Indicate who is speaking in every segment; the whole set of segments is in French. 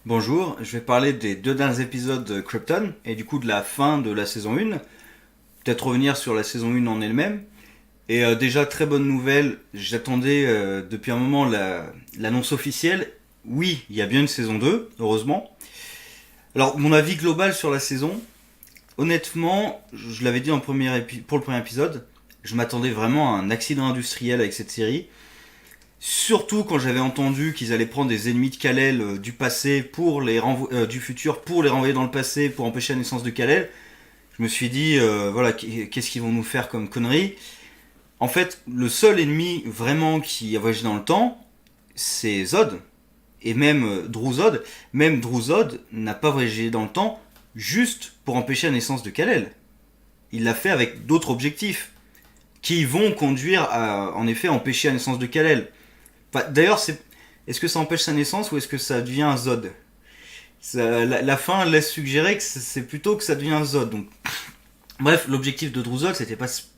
Speaker 1: Bonjour, je vais parler des deux derniers épisodes de Krypton et du coup de la fin de la saison 1. Peut-être revenir sur la saison 1 en elle-même. Et déjà, très bonne nouvelle, j'attendais depuis un moment l'annonce officielle. Oui, il y a bien une saison 2, heureusement. Alors, mon avis global sur la saison, honnêtement, je l'avais dit pour le premier épisode, je m'attendais vraiment à un accident industriel avec cette série. Surtout quand j'avais entendu qu'ils allaient prendre des ennemis de Kal-El du passé du futur pour les renvoyer dans le passé pour empêcher la naissance de Kal-El. Je me suis dit voilà, qu'est-ce qu'ils vont nous faire comme connerie. En fait, le seul ennemi vraiment qui a voyagé dans le temps, c'est Zod et même Druzod. Même Druzod n'a pas voyagé dans le temps juste pour empêcher la naissance de Kal-El. Il l'a fait avec d'autres objectifs qui vont conduire à en effet empêcher la naissance de Kal-El. Enfin, d'ailleurs, est-ce que ça empêche sa naissance ou est-ce que ça devient un Zod? La fin laisse suggérer que c'est plutôt que ça devient un Zod. Donc, bref, l'objectif de Druzol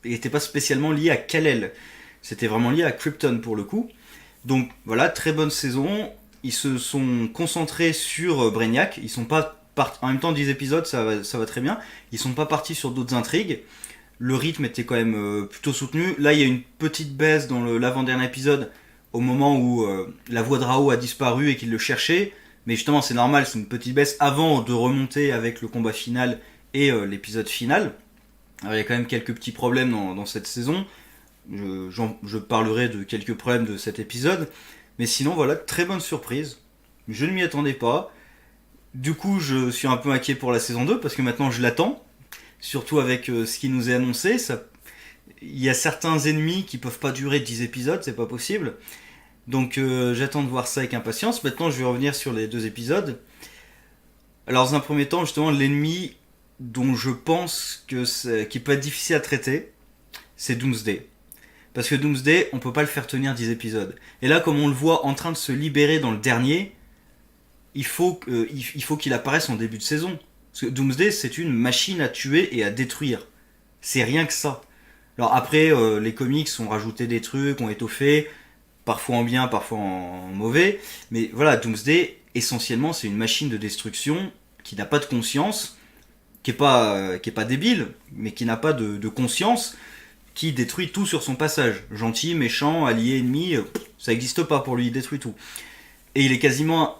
Speaker 1: n'était pas spécialement lié à Kal-El. C'était vraiment lié à Krypton pour le coup. Donc voilà, très bonne saison. Ils se sont concentrés sur Brainiac. Ils sont pas en même temps 10 épisodes, ça va très bien. Ils sont pas partis sur d'autres intrigues. Le rythme était quand même plutôt soutenu. Là, il y a une petite baisse dans l'avant-dernier épisode au moment où la voix de Rao a disparu et qu'il le cherchait. Mais justement, c'est normal, c'est une petite baisse avant de remonter avec le combat final et l'épisode final. Alors, il y a quand même quelques petits problèmes dans cette saison. Je parlerai de quelques problèmes de cet épisode. Mais sinon, voilà, très bonne surprise. Je ne m'y attendais pas. Du coup, je suis un peu inquiet pour la saison 2 parce que maintenant je l'attends. Surtout avec ce qui nous est annoncé. Il y a certains ennemis qui peuvent pas durer 10 épisodes, c'est pas possible. Donc j'attends de voir ça avec impatience. Maintenant, je vais revenir sur les deux épisodes. Alors, dans un premier temps, justement, l'ennemi dont je pense qu'il peut être difficile à traiter, c'est Doomsday. Parce que Doomsday, on peut pas le faire tenir 10 épisodes. Et là, comme on le voit en train de se libérer dans le dernier, il faut qu'il apparaisse en début de saison. Parce que Doomsday, c'est une machine à tuer et à détruire. C'est rien que ça. Alors après, les comics ont rajouté des trucs, ont étoffé, parfois en bien, parfois en mauvais. Mais voilà, Doomsday, essentiellement, c'est une machine de destruction qui n'a pas de conscience, qui est pas débile, mais qui n'a pas de conscience, qui détruit tout sur son passage. Gentil, méchant, allié, ennemi, ça n'existe pas pour lui, il détruit tout. Et il est quasiment...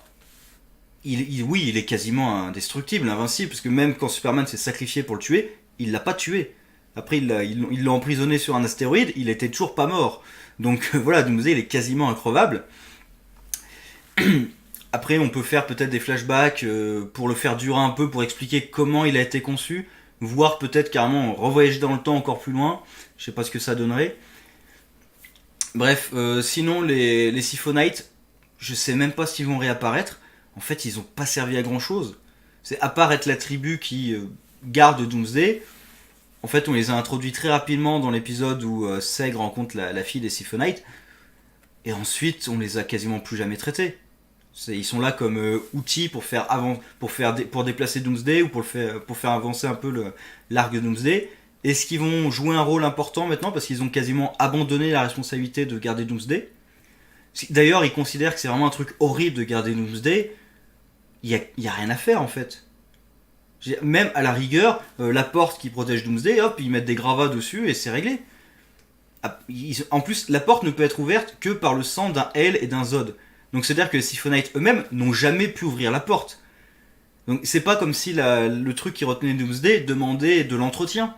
Speaker 1: oui, il est quasiment indestructible, invincible, parce que même quand Superman s'est sacrifié pour le tuer, il l'a pas tué. Après, il l'a emprisonné sur un astéroïde, il était toujours pas mort. Donc voilà, Doomsday, il est quasiment increvable. Après, on peut faire peut-être des flashbacks pour le faire durer un peu, pour expliquer comment il a été conçu, voire peut-être carrément revoyager dans le temps encore plus loin. Je sais pas ce que ça donnerait. Bref, sinon les Siphonites, je sais même pas s'ils vont réapparaître. En fait, ils ont pas servi à grand chose. C'est à part être la tribu qui garde Doomsday. En fait, on les a introduits très rapidement dans l'épisode où Seg rencontre la fille des Siphonites. Et ensuite, on les a quasiment plus jamais traités. Ils sont là comme outils pour déplacer Doomsday ou pour faire avancer un peu l'arc de Doomsday. Est-ce qu'ils vont jouer un rôle important maintenant parce qu'ils ont quasiment abandonné la responsabilité de garder Doomsday? D'ailleurs, ils considèrent que c'est vraiment un truc horrible de garder Doomsday. Il y a rien à faire en fait. Même à la rigueur, la porte qui protège Doomsday, hop, ils mettent des gravats dessus et c'est réglé. En plus, la porte ne peut être ouverte que par le sang d'un L et d'un Zod. Donc c'est-à-dire que les Siphonites eux-mêmes n'ont jamais pu ouvrir la porte. Donc c'est pas comme si le truc qui retenait Doomsday demandait de l'entretien.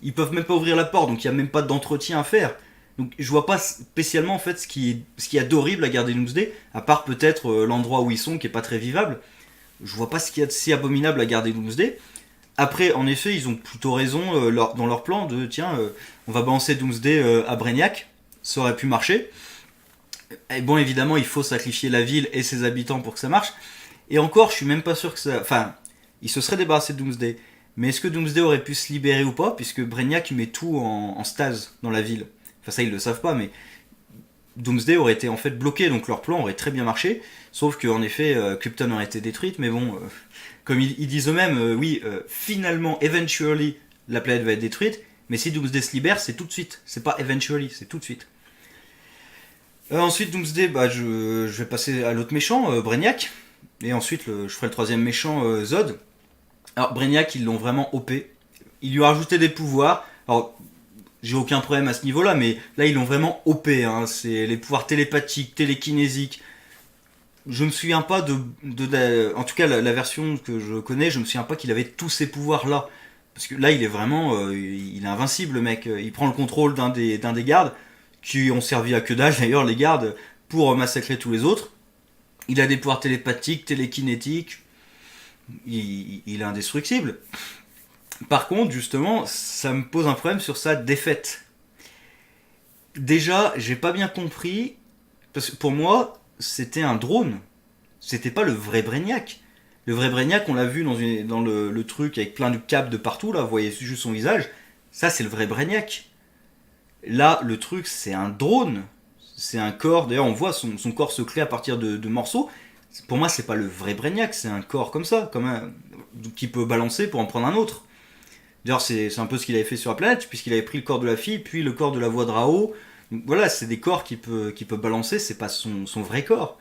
Speaker 1: Ils peuvent même pas ouvrir la porte, donc il y a même pas d'entretien à faire. Donc je vois pas spécialement en fait ce qui y a d'horrible à garder Doomsday, à part peut-être l'endroit où ils sont qui est pas très vivable. Je vois pas ce qu'il y a de si abominable à garder Doomsday. Après, en effet, ils ont plutôt raison dans leur plan de tiens, on va balancer Doomsday à Brainiac. Ça aurait pu marcher. Et bon, évidemment, il faut sacrifier la ville et ses habitants pour que ça marche. Et encore, je suis même pas sûr que ça. Enfin, il se serait débarrassé de Doomsday. Mais est-ce que Doomsday aurait pu se libérer ou pas? Puisque Brainiac met tout en stase dans la ville. Enfin, ça, ils le savent pas, mais Doomsday aurait été en fait bloqué, donc leur plan aurait très bien marché. Sauf qu'en effet, Krypton aurait été détruite, mais bon, comme ils disent eux-mêmes, oui, finalement, eventually, la planète va être détruite. Mais si Doomsday se libère, c'est tout de suite. C'est pas eventually, c'est tout de suite. Ensuite, Doomsday, je vais passer à l'autre méchant, Brainiac. Et ensuite, je ferai le troisième méchant, Zod. Alors, Brainiac, ils l'ont vraiment OP. Ils lui ont rajouté des pouvoirs. Alors, j'ai aucun problème à ce niveau-là, mais là, ils l'ont vraiment OP. Hein. C'est les pouvoirs télépathiques, télékinésiques. Je me souviens pas en tout cas, la version que je connais, je me souviens pas qu'il avait tous ces pouvoirs-là. Parce que là, il est vraiment. Il est invincible, le mec. Il prend le contrôle d'un des gardes, qui ont servi à que dalle, d'ailleurs, les gardes, pour massacrer tous les autres. Il a des pouvoirs télépathiques, télékinétiques. Il est indestructible. Par contre, justement, ça me pose un problème sur sa défaite. Déjà, j'ai pas bien compris, parce que pour moi, c'était un drone. C'était pas le vrai Brainiac. Le vrai Brainiac, on l'a vu dans le truc avec plein de câbles de partout, là, vous voyez juste son visage. Ça, c'est le vrai Brainiac. Là, le truc, c'est un drone. C'est un corps, d'ailleurs, on voit son corps se créer à partir de morceaux. Pour moi, c'est pas le vrai Brainiac, c'est un corps comme ça, qui peut balancer pour en prendre un autre. D'ailleurs, c'est un peu ce qu'il avait fait sur la planète, puisqu'il avait pris le corps de la fille, puis le corps de la voix de Rao. Donc, voilà, c'est des corps qui peut balancer, c'est pas son vrai corps.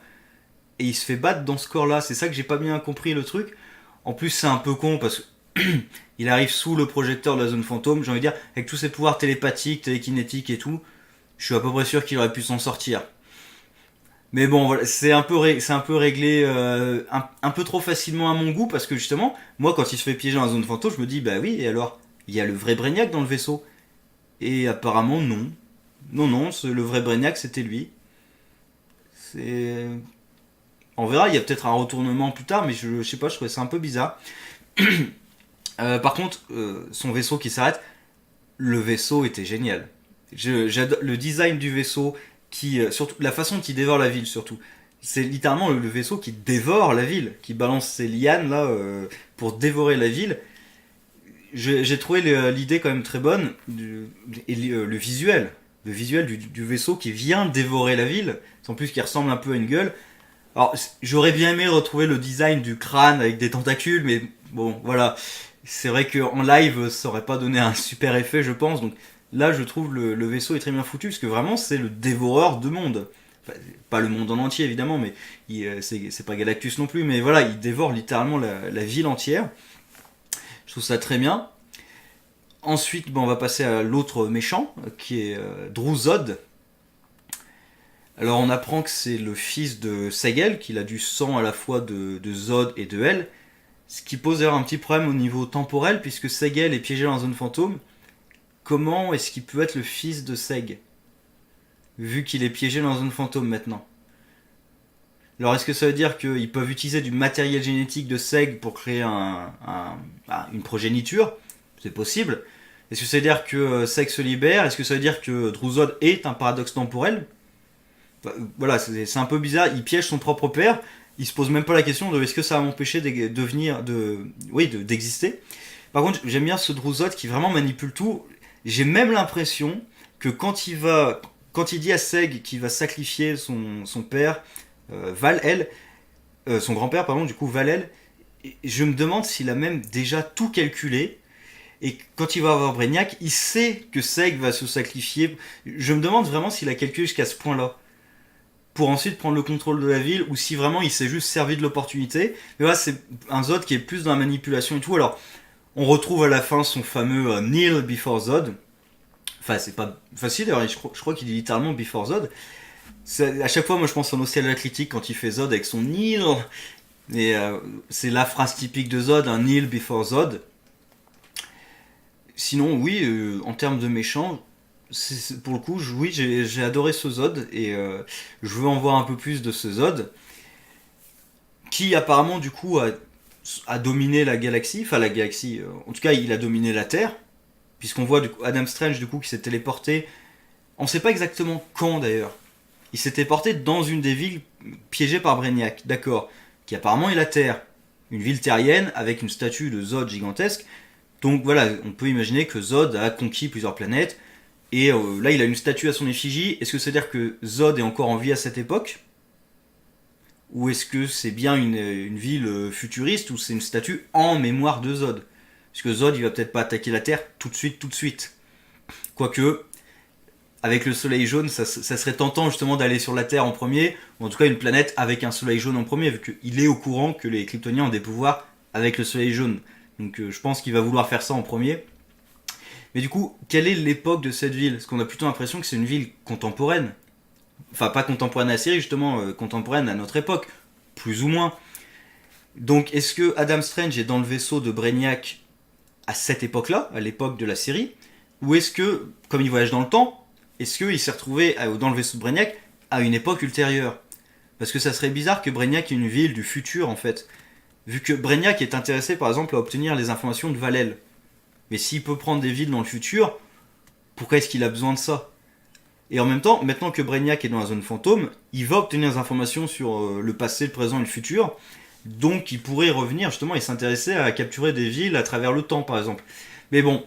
Speaker 1: Et il se fait battre dans ce corps-là, c'est ça que j'ai pas bien compris le truc. En plus, c'est un peu con, parce que il arrive sous le projecteur de la zone fantôme, j'ai envie de dire, avec tous ses pouvoirs télépathiques, télékinétiques et tout, je suis à peu près sûr qu'il aurait pu s'en sortir. Mais bon, voilà, c'est un peu réglé un peu trop facilement à mon goût parce que justement, moi quand il se fait piéger dans la zone fantôme, je me dis bah oui, et alors il y a le vrai Brainiac dans le vaisseau. Et apparemment non. Non, non, le vrai Brainiac c'était lui. C'est. On verra, il y a peut-être un retournement plus tard, mais je sais pas, je trouvais ça un peu bizarre. Par contre, son vaisseau qui s'arrête, le vaisseau était génial. J'adore le design du vaisseau, surtout la façon dont il dévore la ville surtout. C'est littéralement le vaisseau qui dévore la ville, qui balance ses lianes là pour dévorer la ville. J'ai trouvé l'idée quand même très bonne et le visuel du vaisseau qui vient dévorer la ville, en plus qui ressemble un peu à une gueule. Alors j'aurais bien aimé retrouver le design du crâne avec des tentacules, mais bon voilà, c'est vrai qu'en live ça aurait pas donné un super effet je pense. Donc là je trouve le vaisseau est très bien foutu parce que vraiment c'est le dévoreur de monde. Enfin, pas le monde en entier évidemment, mais c'est pas Galactus non plus, mais voilà, il dévore littéralement la ville entière. Je trouve ça très bien. Ensuite, on va passer à l'autre méchant, qui est Druzod. Alors on apprend que c'est le fils de Segel, qu'il a du sang à la fois de Zod et de Elle, ce qui pose d'ailleurs un petit problème au niveau temporel, puisque Segel est piégé dans la zone fantôme. Comment est-ce qu'il peut être le fils de Seg, vu qu'il est piégé dans la zone fantôme maintenant? Alors est-ce que ça veut dire qu'ils peuvent utiliser du matériel génétique de Seg pour créer une progéniture? C'est possible. Est-ce que ça veut dire que Seg se libère? Est-ce que ça veut dire que Druzod est un paradoxe temporel? Voilà, c'est un peu bizarre. Il piège son propre père. Il se pose même pas la question de est-ce que ça va m'empêcher d'exister. Par contre, j'aime bien ce Druzod qui vraiment manipule tout. J'ai même l'impression que quand il dit à Seg qu'il va sacrifier son père, Val-El, son grand-père, pardon, du coup Val-El, je me demande s'il a même déjà tout calculé. Et quand il va avoir Brainiac, il sait que Seg va se sacrifier. Je me demande vraiment s'il a calculé jusqu'à ce point-là. Pour ensuite prendre le contrôle de la ville, ou si vraiment il s'est juste servi de l'opportunité. Mais voilà, c'est un Zod qui est plus dans la manipulation et tout. Alors, on retrouve à la fin son fameux Kneel Before Zod. Enfin, c'est pas facile d'ailleurs, je crois qu'il dit littéralement Before Zod. À chaque fois, moi je pense en Océan de la critique quand il fait Zod avec son Kneel. Et c'est la phrase typique de Zod, un Kneel Before Zod. Sinon, oui, en termes de méchants, pour le coup, oui, j'ai adoré ce Zod et je veux en voir un peu plus de ce Zod qui apparemment du coup a dominé la galaxie, enfin la galaxie, en tout cas il a dominé la Terre, puisqu'on voit du coup, Adam Strange du coup qui s'est téléporté, on sait pas exactement quand d'ailleurs, il s'est téléporté dans une des villes piégées par Brainiac, d'accord, qui apparemment est la Terre, une ville terrienne avec une statue de Zod gigantesque. Donc voilà, on peut imaginer que Zod a conquis plusieurs planètes, et là il a une statue à son effigie. Est-ce que ça veut dire que Zod est encore en vie à cette époque? Ou est-ce que c'est bien une ville futuriste, ou c'est une statue en mémoire de Zod? Parce que Zod il va peut-être pas attaquer la Terre tout de suite. Quoique, avec le soleil jaune, ça serait tentant justement d'aller sur la Terre en premier, ou en tout cas une planète avec un soleil jaune en premier, vu qu'il est au courant que les Kryptoniens ont des pouvoirs avec le soleil jaune. Donc je pense qu'il va vouloir faire ça en premier. Mais du coup, quelle est l'époque de cette ville? Parce qu'on a plutôt l'impression que c'est une ville contemporaine. Enfin, pas contemporaine à la série, justement, contemporaine à notre époque, plus ou moins. Donc, est-ce que Adam Strange est dans le vaisseau de Brainiac à cette époque-là, à l'époque de la série? Ou est-ce que, comme il voyage dans le temps, est-ce qu'il s'est retrouvé dans le vaisseau de Brainiac à une époque ultérieure? Parce que ça serait bizarre que Brainiac ait une ville du futur, en fait. Vu que Brainiac est intéressé, par exemple, à obtenir les informations de Val-El. Mais s'il peut prendre des villes dans le futur, pourquoi est-ce qu'il a besoin de ça? Et en même temps, maintenant que Brainiac est dans la zone fantôme, il va obtenir des informations sur le passé, le présent et le futur. Donc il pourrait revenir justement et s'intéresser à capturer des villes à travers le temps, par exemple. Mais bon,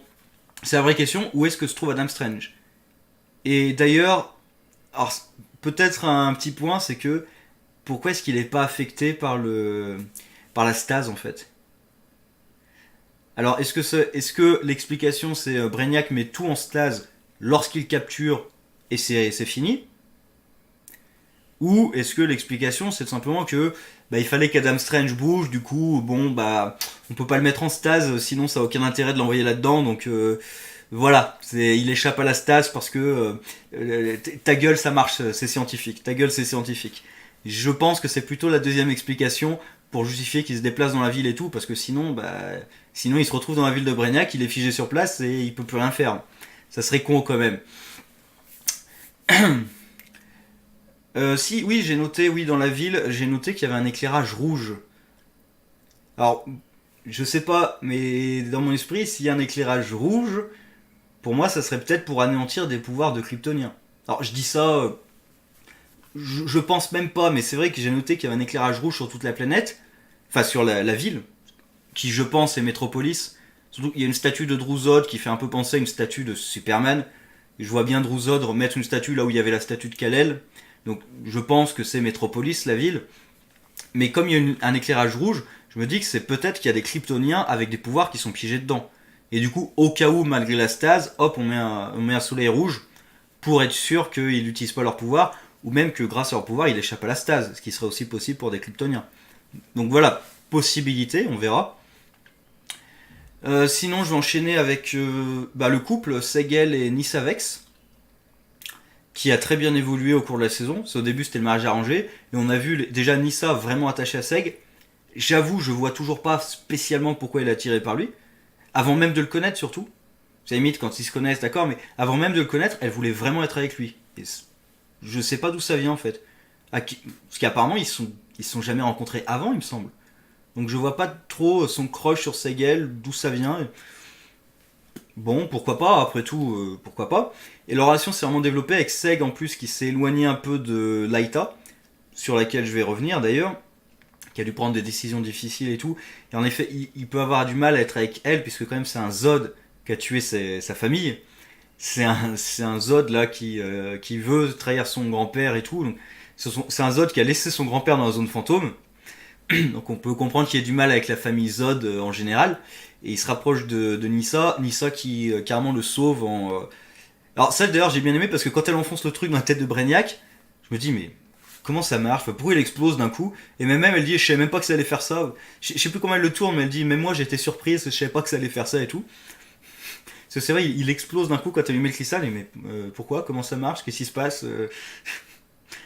Speaker 1: c'est la vraie question, où est-ce que se trouve Adam Strange? Et d'ailleurs, alors, peut-être un petit point, c'est que pourquoi est-ce qu'il n'est pas affecté par la stase en fait? Alors est-ce que l'explication c'est Brainiac met tout en stase lorsqu'il capture et c'est fini? Ou est-ce que l'explication c'est simplement que il fallait qu'Adam Strange bouge, du coup bon on peut pas le mettre en stase, sinon ça a aucun intérêt de l'envoyer là-dedans, donc voilà, il échappe à la stase parce que ta gueule ça marche, c'est scientifique, ta gueule c'est scientifique. Je pense que c'est plutôt la deuxième explication pour justifier qu'il se déplace dans la ville et tout, parce que sinon il se retrouve dans la ville de Brainiac, il est figé sur place et il peut plus rien faire. Ça serait con quand même. Si, oui, j'ai noté, oui, dans la ville, j'ai noté qu'il y avait un éclairage rouge. Alors, je sais pas, mais dans mon esprit, s'il y a un éclairage rouge, pour moi, ça serait peut-être pour anéantir des pouvoirs de Kryptoniens. Alors, je dis ça, je pense même pas, mais c'est vrai que j'ai noté qu'il y avait un éclairage rouge sur toute la planète, enfin sur la ville, qui je pense est Métropolis. Surtout qu'il y a une statue de Druzod qui fait un peu penser à une statue de Superman. Je vois bien Druzod remettre une statue là où il y avait la statue de Kal-El. Donc je pense que c'est Métropolis, la ville. Mais comme il y a un éclairage rouge, je me dis que c'est peut-être qu'il y a des Kryptoniens avec des pouvoirs qui sont piégés dedans. Et du coup, au cas où, malgré la stase, hop, on met un soleil rouge pour être sûr qu'ils n'utilisent pas leur pouvoir, ou même que grâce à leur pouvoir, ils échappent à la stase, ce qui serait aussi possible pour des Kryptoniens. Donc voilà, possibilité, on verra. Sinon, je vais enchaîner avec le couple Segel et Nyssa Vex, qui a très bien évolué au cours de la saison. Au début, c'était le mariage arrangé, et on a vu déjà Nyssa vraiment attachée à Seg. J'avoue, je vois toujours pas spécialement pourquoi elle est attirée par lui, avant même de le connaître surtout. C'est limite quand ils se connaissent, d'accord, mais avant même de le connaître, elle voulait vraiment être avec lui. Et je sais pas d'où ça vient en fait. Parce qu'apparemment, ils se sont jamais rencontrés avant, il me semble. Donc je vois pas trop son crush sur Segel, d'où ça vient. Bon, pourquoi pas, après tout, pourquoi pas. Et leur relation s'est vraiment développée avec Seg en plus qui s'est éloigné un peu de Laita, sur laquelle je vais revenir d'ailleurs, qui a dû prendre des décisions difficiles et tout. Et en effet, il peut avoir du mal à être avec elle, puisque quand même c'est un Zod qui a tué sa famille. C'est un Zod là qui veut trahir son grand-père et tout. Donc, c'est un Zod qui a laissé son grand-père dans la zone fantôme. Donc on peut comprendre qu'il y a du mal avec la famille Zod en général. Et il se rapproche de Nyssa. Nyssa qui carrément le sauve en... Alors ça d'ailleurs j'ai bien aimé parce que quand elle enfonce le truc dans la tête de Brainiac, je me dis mais comment ça marche? Pourquoi il explose d'un coup? Et même elle dit je savais même pas que ça allait faire ça. Je sais plus comment elle le tourne mais elle dit même moi j'étais surprise, je savais pas que ça allait faire ça et tout. Parce que c'est vrai il explose d'un coup quand elle lui met le cristal et mais pourquoi? Comment ça marche? Qu'est-ce qui se passe?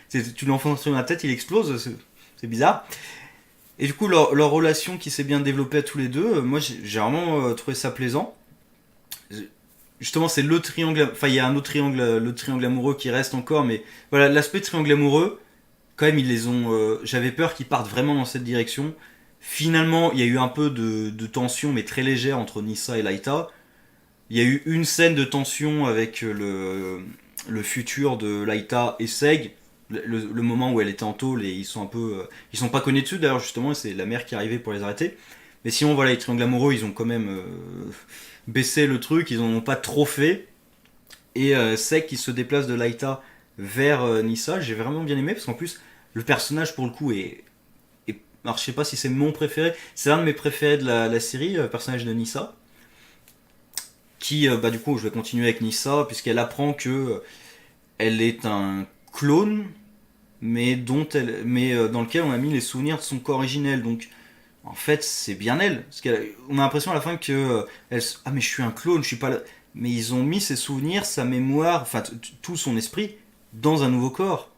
Speaker 1: Tu l'enfonces un truc dans la tête, il explose, c'est bizarre. Et du coup, leur relation qui s'est bien développée à tous les deux, moi j'ai vraiment trouvé ça plaisant. Justement, c'est le triangle. Enfin, il y a un autre triangle, le triangle amoureux qui reste encore, mais voilà, l'aspect triangle amoureux, quand même, ils les ont. J'avais peur qu'ils partent vraiment dans cette direction. Finalement, il y a eu un peu de tension, mais très légère, entre Nyssa et Laita. Il y a eu une scène de tension avec le futur de Laita et Seg, le moment où elle était en tôle et ils sont un peu ils sont pas connus dessus d'ailleurs justement, c'est la mère qui est arrivée pour les arrêter, mais sinon voilà, les triangles amoureux ils ont quand même baissé le truc, ils en ont pas trop fait. Et Sek qui se déplace de Laita vers Nyssa, j'ai vraiment bien aimé parce qu'en plus le personnage pour le coup alors je sais pas si c'est mon préféré, c'est l'un de mes préférés de la série, le personnage de Nyssa qui du coup je vais continuer avec Nyssa puisqu'elle apprend que elle est un clone, mais dans lequel on a mis les souvenirs de son corps originel. Donc, en fait, c'est bien elle. Parce qu'on a l'impression à la fin que ah mais je suis un clone, je suis pas là. Mais ils ont mis ses souvenirs, sa mémoire, enfin tout son esprit dans un nouveau corps.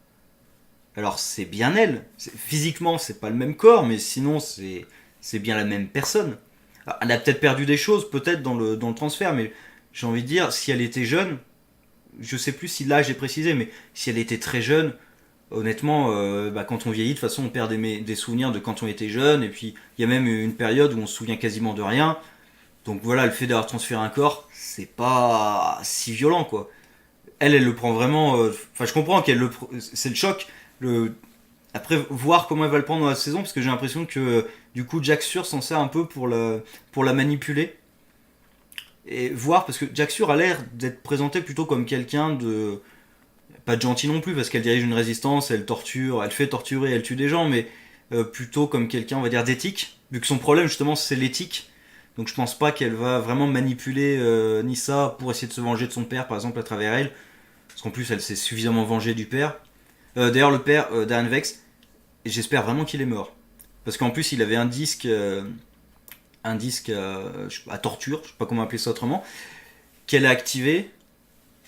Speaker 1: Alors c'est bien elle. Physiquement, c'est pas le même corps, mais sinon c'est bien la même personne. Alors, elle a peut-être perdu des choses, peut-être dans le transfert, mais j'ai envie de dire, si elle était jeune, je sais plus si l'âge est précisé, mais si elle était très jeune, honnêtement, quand on vieillit, de toute façon, on perd des souvenirs de quand on était jeune, et puis il y a même une période où on se souvient quasiment de rien. Donc voilà, le fait d'avoir transféré un corps, c'est pas si violent, quoi. Elle le prend vraiment. Enfin, je comprends c'est le choc. Le, Après, voir comment elle va le prendre dans la saison, parce que j'ai l'impression que du coup, Jack Sur s'en sert un peu pour la manipuler. Et voir, parce que Jack Sur a l'air d'être présenté plutôt comme quelqu'un de. Pas de gentil non plus, parce qu'elle dirige une résistance, elle torture, elle fait torturer, elle tue des gens, mais plutôt comme quelqu'un, on va dire, d'éthique. Vu que son problème, justement, c'est l'éthique. Donc je pense pas qu'elle va vraiment manipuler Nissa pour essayer de se venger de son père, par exemple, à travers elle. Parce qu'en plus, elle s'est suffisamment vengée du père. D'ailleurs, le père d'Aaron Vex, j'espère vraiment qu'il est mort. Parce qu'en plus, il avait un disque à torture, je sais pas comment appeler ça autrement, qu'elle a activé.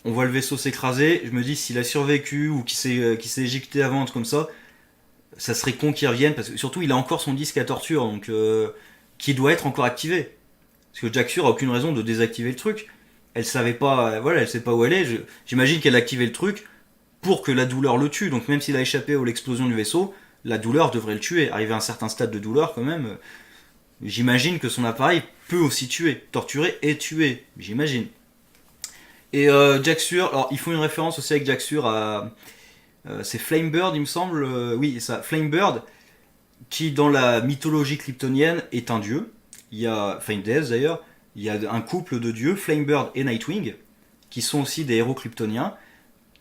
Speaker 1: On voit le vaisseau s'écraser. Je me dis, s'il a survécu ou qu'il s'est éjecté avant, un truc comme ça serait con qu'il revienne. Parce que surtout, il a encore son disque à torture, donc qui doit être encore activé. Parce que Jack Sur a aucune raison de désactiver le truc. Elle savait pas, voilà, elle sait pas où elle est. J'imagine qu'elle a activé le truc pour que la douleur le tue. Donc même s'il a échappé à l'explosion du vaisseau, la douleur devrait le tuer. Arrivé à un certain stade de douleur quand même, j'imagine que son appareil peut aussi tuer, torturer et tuer. J'imagine. Et Jack Sur, alors ils font une référence aussi avec Jack Sur à c'est Flamebird, il me semble. Oui, ça, Flamebird, qui dans la mythologie kryptonienne est un dieu. Il y a, enfin une déesse d'ailleurs. Il y a un couple de dieux, Flamebird et Nightwing, qui sont aussi des héros kryptoniens,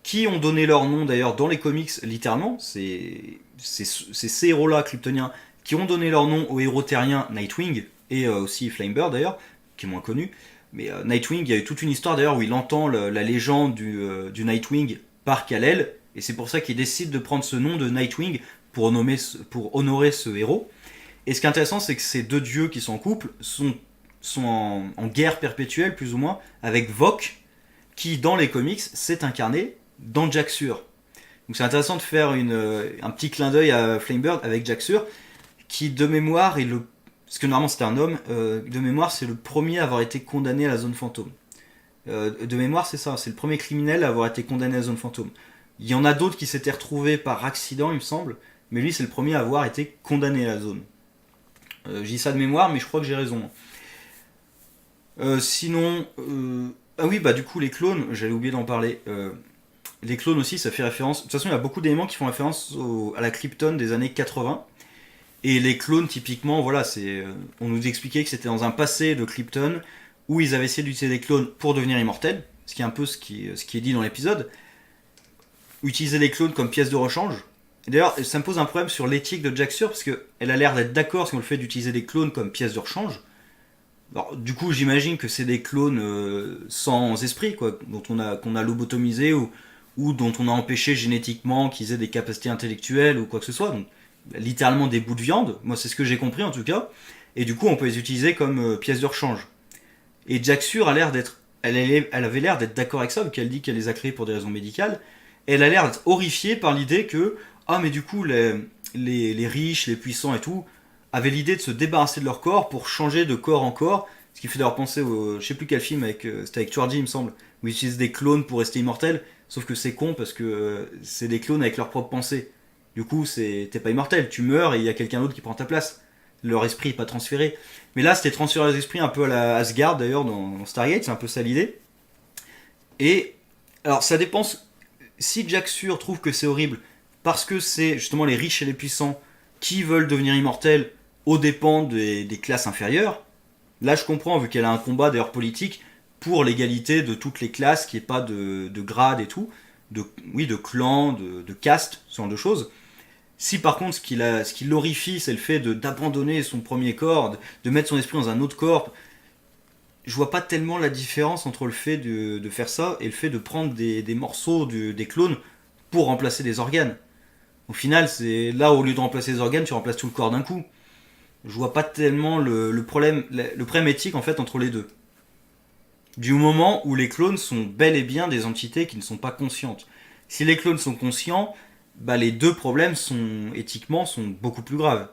Speaker 1: qui ont donné leur nom d'ailleurs dans les comics, littéralement. C'est ces héros-là kryptoniens qui ont donné leur nom au héros terrien Nightwing et aussi Flamebird d'ailleurs, qui est moins connu. Mais Nightwing, il y a eu toute une histoire d'ailleurs où il entend la légende du Nightwing par Kal-El, et c'est pour ça qu'il décide de prendre ce nom de Nightwing pour honorer ce héros. Et ce qui est intéressant, c'est que ces deux dieux qui sont en couple sont en guerre perpétuelle, plus ou moins, avec Vok, qui dans les comics s'est incarné dans Jack Sur. Donc c'est intéressant de faire un petit clin d'œil à Flamebird avec Jack Sur, qui de mémoire est le. Parce que normalement c'était un homme, de mémoire c'est le premier à avoir été condamné à la zone fantôme. De mémoire c'est ça, c'est le premier criminel à avoir été condamné à la zone fantôme. Il y en a d'autres qui s'étaient retrouvés par accident, il me semble, mais lui c'est le premier à avoir été condamné à la zone. Je dis ça de mémoire, mais je crois que j'ai raison. Sinon, ah oui, bah du coup les clones, j'avais oublié d'en parler. Les clones aussi, ça fait référence. De toute façon, il y a beaucoup d'éléments qui font référence à la Krypton des années 80. Et les clones, typiquement, voilà, on nous expliquait que c'était dans un passé de Krypton où ils avaient essayé d'utiliser des clones pour devenir immortels, ce qui est un peu ce qui est dit dans l'épisode. Utiliser les clones comme pièce de rechange. Et d'ailleurs, ça me pose un problème sur l'éthique de Jack Sur, parce qu'elle a l'air d'être d'accord sur le fait d'utiliser des clones comme pièce de rechange. Alors, du coup, j'imagine que c'est des clones sans esprit, quoi, qu'on a lobotomisé ou dont on a empêché génétiquement qu'ils aient des capacités intellectuelles ou quoi que ce soit. Donc, littéralement des bouts de viande. Moi, c'est ce que j'ai compris en tout cas. Et du coup, on peut les utiliser comme pièces de rechange. Et Jack Sur a l'air d'être. Elle avait l'air d'être d'accord avec ça, vu qu'elle dit qu'elle les a créés pour des raisons médicales. Et elle a l'air d'être horrifiée par l'idée que. Ah, mais du coup, les riches, les puissants et tout, avaient l'idée de se débarrasser de leur corps pour changer de corps en corps. Ce qui fait d'avoir penser au. Je sais plus quel film, c'était avec Georgie, il me semble, où ils utilisent des clones pour rester immortels. Sauf que c'est con parce que c'est des clones avec leur propre pensée. Du coup, t'es pas immortel, tu meurs et il y a quelqu'un d'autre qui prend ta place. Leur esprit n'est pas transféré. Mais là, c'était transférer les esprits un peu à la Asgard d'ailleurs dans Stargate, c'est un peu ça l'idée. Et alors, ça dépend. Si Jack Sur trouve que c'est horrible parce que c'est justement les riches et les puissants qui veulent devenir immortels aux dépens des classes inférieures, là je comprends, vu qu'elle a un combat d'ailleurs politique pour l'égalité de toutes les classes, qu'il n'y ait pas de grades et tout, de clans, de castes, ce genre de choses. Si par contre ce qui l'horrifie, c'est le fait d'abandonner son premier corps, de mettre son esprit dans un autre corps, je vois pas tellement la différence entre le fait de faire ça et le fait de prendre des morceaux des clones pour remplacer des organes. Au final, c'est là, au lieu de remplacer les organes, tu remplaces tout le corps d'un coup. Je vois pas tellement le problème éthique en fait entre les deux. Du moment où les clones sont bel et bien des entités qui ne sont pas conscientes. Si les clones sont conscients, bah les deux problèmes sont éthiquement sont beaucoup plus graves.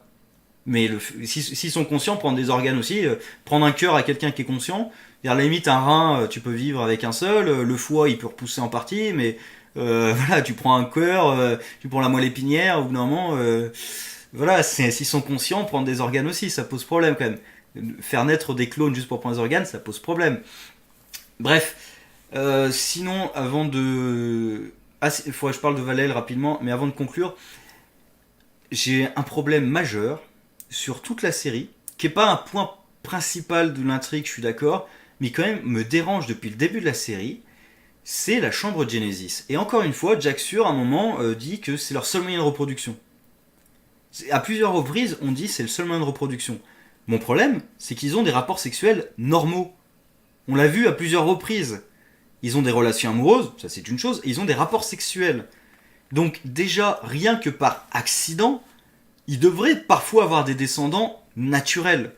Speaker 1: Mais s'ils sont conscients, prendre des organes aussi, prendre un cœur à quelqu'un qui est conscient, à la limite un rein, tu peux vivre avec un seul, le foie il peut repousser en partie, mais voilà, tu prends un cœur, tu prends la moelle épinière, au bout d'un moment, voilà, s'ils sont conscients, prendre des organes aussi, ça pose problème quand même. Faire naître des clones juste pour prendre des organes, ça pose problème. Bref, sinon, avant de... Ah, il faudrait que je parle de Valel rapidement, mais avant de conclure, j'ai un problème majeur sur toute la série, qui n'est pas un point principal de l'intrigue, je suis d'accord, mais quand même me dérange depuis le début de la série, c'est la chambre de Genesis. Et encore une fois, Jack Sur, à un moment, dit que c'est leur seul moyen de reproduction. À plusieurs reprises, on dit que c'est le seul moyen de reproduction. Mon problème, c'est qu'ils ont des rapports sexuels normaux. On l'a vu à plusieurs reprises. Ils ont des relations amoureuses, ça c'est une chose, et ils ont des rapports sexuels. Donc déjà, rien que par accident, ils devraient parfois avoir des descendants naturels.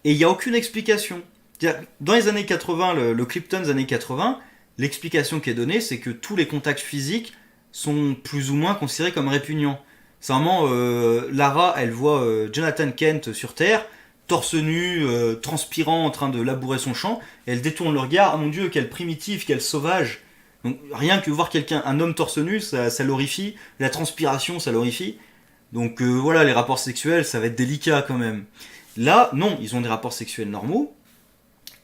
Speaker 1: Et il n'y a aucune explication. Dans les années 80, le Krypton des années 80, l'explication qui est donnée, c'est que tous les contacts physiques sont plus ou moins considérés comme répugnants. C'est vraiment, Lara, elle voit Jonathan Kent sur Terre, torse nu, transpirant, en train de labourer son champ, et elle détourne le regard. Ah mon dieu, quelle primitive, quelle sauvage. Donc rien que voir quelqu'un, un homme torse nu, ça l'horrifie. La transpiration, ça l'horrifie. Donc voilà, les rapports sexuels, ça va être délicat quand même. Là, non, ils ont des rapports sexuels normaux.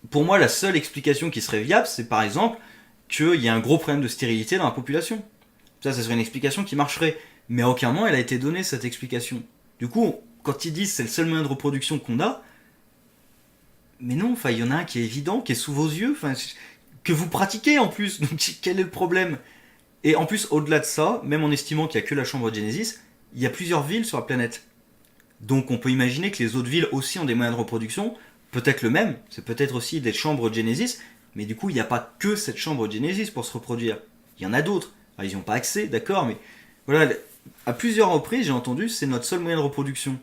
Speaker 1: Pour moi, la seule explication qui serait viable, c'est par exemple qu'il y a un gros problème de stérilité dans la population. Ça serait une explication qui marcherait. Mais à aucun moment elle a été donnée cette explication. Du coup, quand ils disent c'est le seul moyen de reproduction qu'on a, mais non, il y en a un qui est évident, qui est sous vos yeux, que vous pratiquez en plus. Donc quel est le problème? Et en plus, au-delà de ça, même en estimant qu'il n'y a que la chambre de Genesis, il y a plusieurs villes sur la planète. Donc on peut imaginer que les autres villes aussi ont des moyens de reproduction, peut-être le même, c'est peut-être aussi des chambres de Genesis, mais du coup il n'y a pas que cette chambre de Genesis pour se reproduire. Il y en a d'autres. Alors, ils n'y ont pas accès, d'accord, mais voilà, à plusieurs reprises j'ai entendu c'est notre seul moyen de reproduction.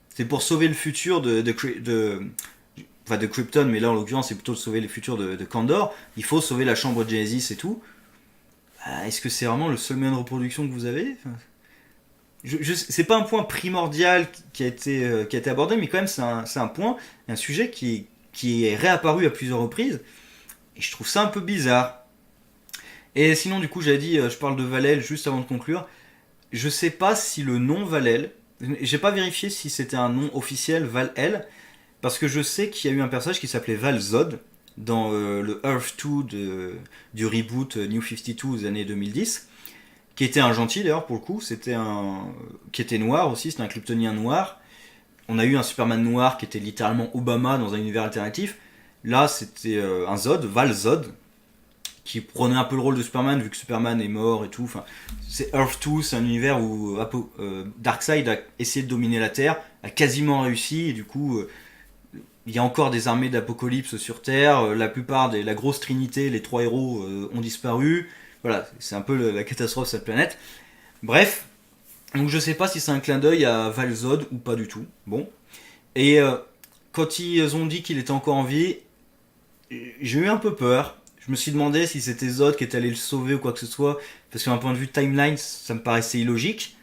Speaker 1: C'est pour sauver le futur de Krypton, mais là en l'occurrence c'est plutôt de sauver le futur de Kandor. Il faut sauver la chambre de Genesis et tout. Est-ce que c'est vraiment le seul moyen de reproduction que vous avez? C'est pas un point primordial qui a été abordé, mais quand même c'est un point, un sujet qui est réapparu à plusieurs reprises, et je trouve ça un peu bizarre. Et sinon, du coup, j'avais dit, je parle de Valel juste avant de conclure. Je sais pas si le nom Valel, j'ai pas vérifié si c'était un nom officiel, Val-El, parce que je sais qu'il y a eu un personnage qui s'appelait Val-Zod dans le Earth 2 du reboot New 52 des années 2010, qui était un gentil d'ailleurs pour le coup, qui était noir aussi, c'était un Kryptonien noir. On a eu un Superman noir qui était littéralement Obama dans un univers alternatif. Là, c'était un Zod, Val-Zod, qui prenait un peu le rôle de Superman vu que Superman est mort et tout. Enfin, c'est Earth 2, c'est un univers où Darkseid a essayé de dominer la Terre, a quasiment réussi, et du coup, il y a encore des armées d'Apocalypse sur Terre. La grosse trinité, les trois héros ont disparu. Voilà, c'est un peu la catastrophe de cette planète. Bref, donc je sais pas si c'est un clin d'œil à Val-Zod ou pas du tout. Bon. Et quand ils ont dit qu'il était encore en vie, j'ai eu un peu peur. Je me suis demandé si c'était Zod qui était allé le sauver ou quoi que ce soit, parce qu'un point de vue timeline, ça me paraissait illogique.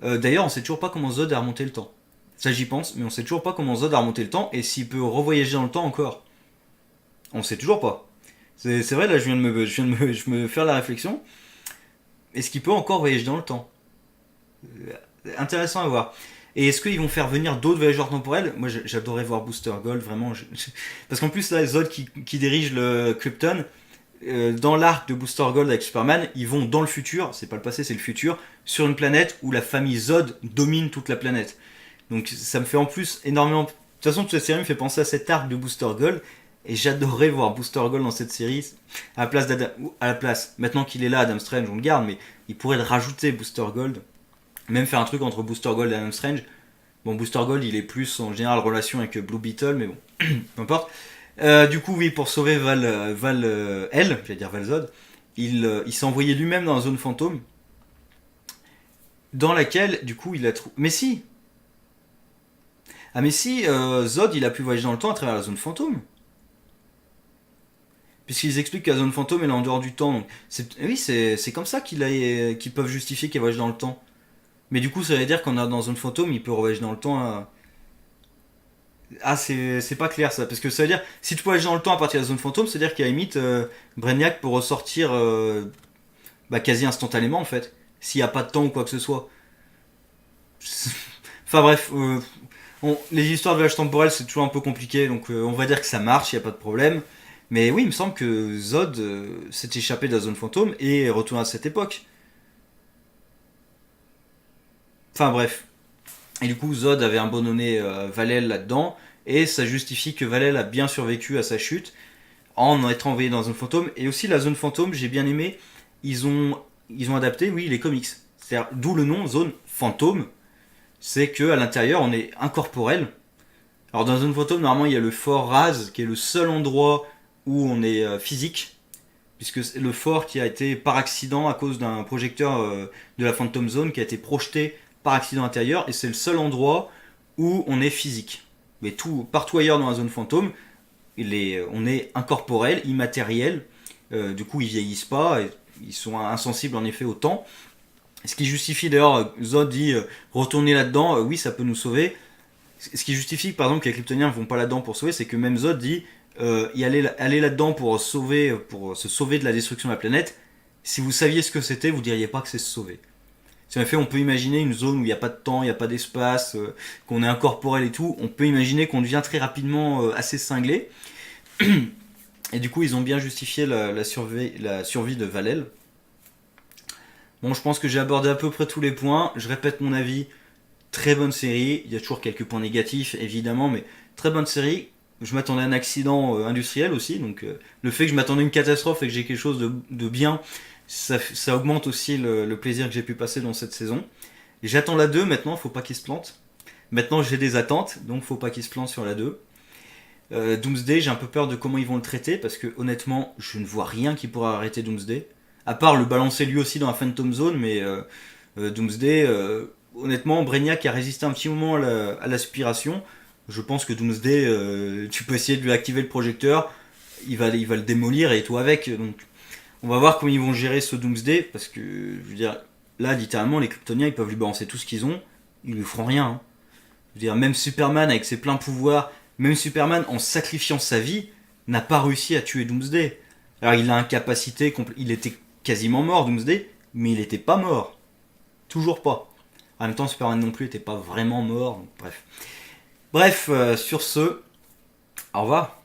Speaker 1: D'ailleurs, on sait toujours pas comment Zod a remonté le temps. Ça j'y pense, mais on sait toujours pas comment Zod a remonté le temps et s'il peut revoyager dans le temps encore. On sait toujours pas. C'est vrai, là je viens de me faire la réflexion. Est-ce qu'il peut encore voyager dans le temps? Intéressant à voir. Et est-ce qu'ils vont faire venir d'autres voyageurs temporels? Moi j'adorais voir Booster Gold, vraiment. Parce qu'en plus là, Zod qui dirige le Krypton, dans l'arc de Booster Gold avec Superman, ils vont dans le futur, c'est pas le passé, c'est le futur, sur une planète où la famille Zod domine toute la planète. Donc ça me fait en plus énormément... De toute façon, toute cette série me fait penser à cet arc de Booster Gold, et j'adorerais voir Booster Gold dans cette série, à la place, maintenant qu'il est là, Adam Strange, on le garde, mais il pourrait le rajouter, Booster Gold, même faire un truc entre Booster Gold et Adam Strange, Bon, Booster Gold, il est plus en général relation avec Blue Beetle, mais bon, peu importe. Du coup, oui, pour sauver j'allais dire Valzod, il s'est envoyé lui-même dans la zone fantôme, dans laquelle, du coup, il a trouvé. Mais si. Ah, mais si, Zod, il a pu voyager dans le temps à travers la zone fantôme. Puisqu'ils expliquent que la zone fantôme, elle est en dehors du temps. Donc oui, c'est comme ça qu'ils peuvent justifier qu'il voyage dans le temps. Mais du coup, ça veut dire qu'on a dans zone fantôme, il peut voyager dans le temps. Ah, c'est pas clair ça. Parce que ça veut dire, si tu voyages dans le temps à partir de la zone fantôme, ça veut dire qu'à la limite, Brainiac peut ressortir quasi instantanément en fait. S'il n'y a pas de temps ou quoi que ce soit. Enfin bref, les histoires de voyage temporel c'est toujours un peu compliqué, donc on va dire que ça marche, il n'y a pas de problème. Mais oui, il me semble que Zod s'est échappé de la zone fantôme et est retourné à cette époque. Enfin bref. Et du coup, Zod avait abandonné Valel là-dedans, et ça justifie que Valel a bien survécu à sa chute en étant envoyé dans la zone fantôme. Et aussi la zone fantôme, j'ai bien aimé, ils ont adapté, oui, les comics. C'est-à-dire, d'où le nom zone fantôme, c'est que à l'intérieur on est incorporel. Alors dans la zone fantôme, normalement il y a le fort Raz, qui est le seul endroit où on est physique, puisque c'est le fort qui a été par accident à cause d'un projecteur de la Phantom Zone qui a été projeté par accident intérieur, et c'est le seul endroit où on est physique. Mais partout ailleurs dans la zone fantôme, on est incorporel, immatériel. Du coup, ils vieillissent pas, ils sont insensibles en effet au temps. Ce qui justifie d'ailleurs, Zod dit retourner là-dedans, oui, ça peut nous sauver. Ce qui justifie par exemple que les Kryptoniens ne vont pas là-dedans pour sauver, c'est que même Zod dit aller là-dedans pour se sauver de la destruction de la planète. Si vous saviez ce que c'était, vous diriez pas que c'est se sauver. Si en effet on peut imaginer une zone où il n'y a pas de temps, il n'y a pas d'espace, qu'on est incorporel et tout, on peut imaginer qu'on devient très rapidement assez cinglé. Et du coup ils ont bien justifié la survie de Valel. Bon, je pense que j'ai abordé à peu près tous les points. Je répète mon avis. Très bonne série. Il y a toujours quelques points négatifs, évidemment, mais très bonne série. Je m'attendais à un accident industriel aussi, donc le fait que je m'attendais à une catastrophe et que j'ai quelque chose de bien, ça augmente aussi le plaisir que j'ai pu passer dans cette saison. Et j'attends la 2 maintenant, faut pas qu'il se plante. Maintenant j'ai des attentes, donc faut pas qu'il se plante sur la 2. Doomsday, j'ai un peu peur de comment ils vont le traiter, parce que honnêtement, je ne vois rien qui pourra arrêter Doomsday. À part le balancer lui aussi dans la Phantom Zone, mais Doomsday, honnêtement, Brainiac a résisté un petit moment à l'aspiration. Je pense que Doomsday, tu peux essayer de lui activer le projecteur, il va le démolir et tout avec. Donc, on va voir comment ils vont gérer ce Doomsday, parce que, je veux dire, là, littéralement, les Kryptoniens, ils peuvent lui balancer tout ce qu'ils ont, ils lui feront rien. Hein. Je veux dire, même Superman, avec ses pleins pouvoirs, même Superman, en sacrifiant sa vie, n'a pas réussi à tuer Doomsday. Alors, il a incapacité, il était quasiment mort, Doomsday, mais il n'était pas mort. Toujours pas. En même temps, Superman non plus n'était pas vraiment mort, donc bref. Bref, sur ce, au revoir.